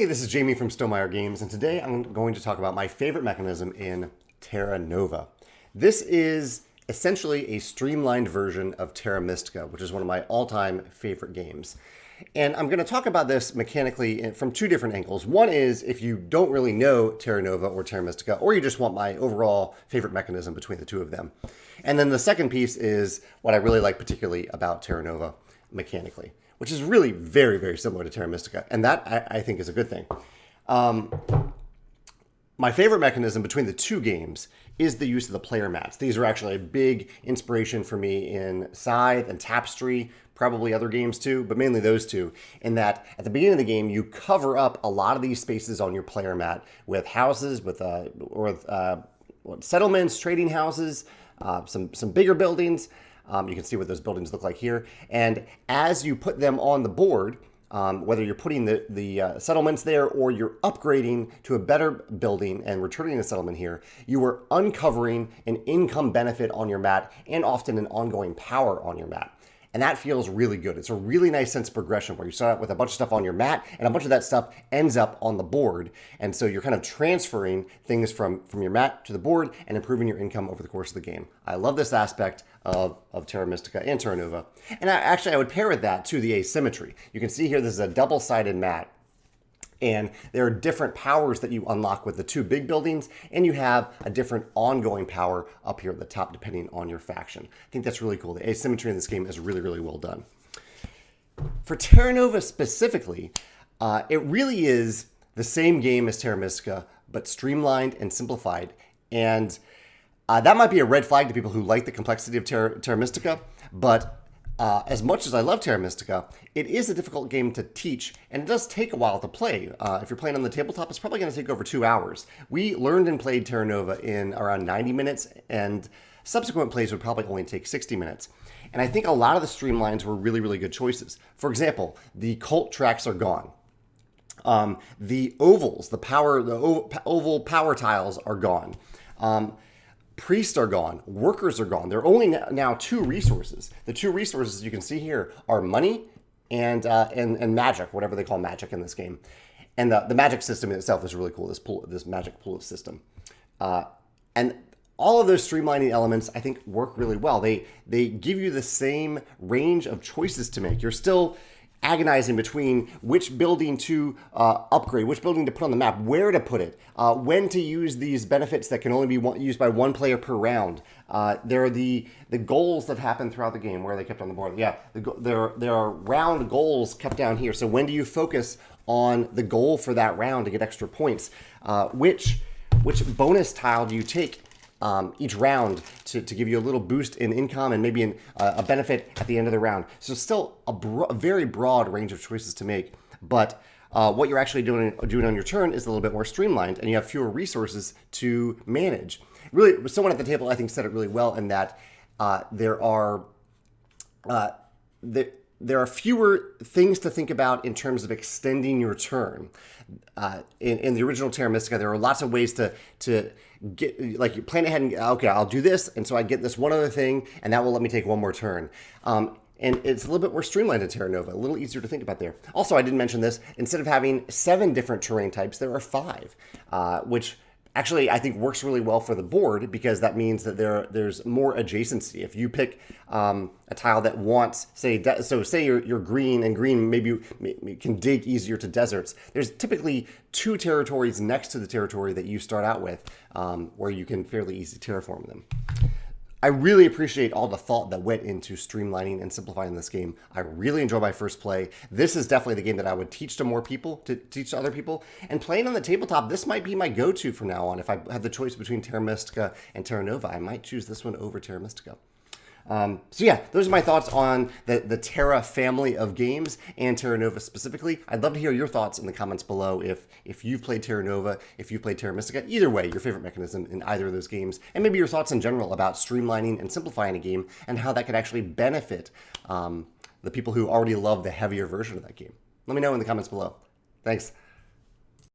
Hey, this is Jamey from Stonemaier Games, and today I'm going to talk about my favorite mechanism in Terra Nova. This is essentially a streamlined version of Terra Mystica, which is one of my all-time favorite games. And I'm going to talk about this mechanically from two different angles. One is if you don't really know Terra Nova or Terra Mystica, or you just want my overall favorite mechanism between the two of them. And then the second piece is what I really like particularly about Terra Nova mechanically, which is really very, very similar to Terra Mystica. And that, I think, is a good thing. My favorite mechanism between the two games is the use of the player mats. These are actually a big inspiration for me in Scythe and Tapestry, probably other games too, but mainly those two, in that at the beginning of the game, you cover up a lot of these spaces on your player mat with houses, with settlements, trading houses, some bigger buildings. You can see what those buildings look like here. And as you put them on the board, whether you're putting the settlements there or you're upgrading to a better building and returning a settlement here, you are uncovering an income benefit on your mat and often an ongoing power on your mat. And that feels really good. It's a really nice sense of progression where you start out with a bunch of stuff on your mat and a bunch of that stuff ends up on the board. And so you're kind of transferring things from your mat to the board and improving your income over the course of the game. I love this aspect of Terra Mystica and Terra Nova. And I would pair that to the asymmetry. You can see here this is a double-sided mat. And there are different powers that you unlock with the two big buildings, and you have a different ongoing power up here at the top depending on your faction. I think that's really cool. The asymmetry in this game is really, really well done. For Terra Nova specifically, it really is the same game as Terra Mystica, but streamlined and simplified. And that might be a red flag to people who like the complexity of Terra Mystica, but as much as I love Terra Mystica, it is a difficult game to teach, and it does take a while to play. If you're playing on the tabletop, it's probably going to take over 2 hours. We learned and played Terra Nova in around 90 minutes, and subsequent plays would probably only take 60 minutes. And I think a lot of the streamlines were really, really good choices. For example, the cult tracks are gone. The ovals, the oval power tiles are gone. Priests are gone. Workers are gone. There are only now two resources. The two resources you can see here are money and magic, whatever they call magic in this game. And the magic system itself is really cool. This magic pool system, and all of those streamlining elements I think work really well. They give you the same range of choices to make. You're still agonizing between which building to upgrade, which building to put on the map, where to put it, when to use these benefits that can only be used by one player per round. There are the goals that happen throughout the game. Where are they kept on the board? Yeah, there are round goals kept down here. So when do you focus on the goal for that round to get extra points? Which bonus tile do you take each round to give you a little boost in income and maybe a benefit at the end of the round? So still a very broad range of choices to make, but what you're actually doing on your turn is a little bit more streamlined, and you have fewer resources to manage. Really, someone at the table I think said it really well in that there are fewer things to think about in terms of extending your turn. In the original Terra Mystica, there are lots of ways to get, like, you plan ahead and, okay, I'll do this, and so I get this one other thing, and that will let me take one more turn. And it's a little bit more streamlined in Terra Nova, a little easier to think about there. Also, I didn't mention this, instead of having 7 different terrain types, there are 5, which actually I think works really well for the board, because that means that there's more adjacency. If you pick a tile that wants, say you're green, and green maybe can dig easier to deserts, there's typically 2 territories next to the territory that you start out with where you can fairly easily terraform them. I really appreciate all the thought that went into streamlining and simplifying this game. I really enjoy my first play. This is definitely the game that I would teach to more people, to teach to other people. And playing on the tabletop, this might be my go-to from now on. If I had the choice between Terra Mystica and Terra Nova, I might choose this one over Terra Mystica. So yeah, those are my thoughts on the Terra family of games and Terra Nova specifically. I'd love to hear your thoughts in the comments below if you've played Terra Nova, if you've played Terra Mystica, either way, your favorite mechanism in either of those games, and maybe your thoughts in general about streamlining and simplifying a game and how that could actually benefit the people who already love the heavier version of that game. Let me know in the comments below. Thanks.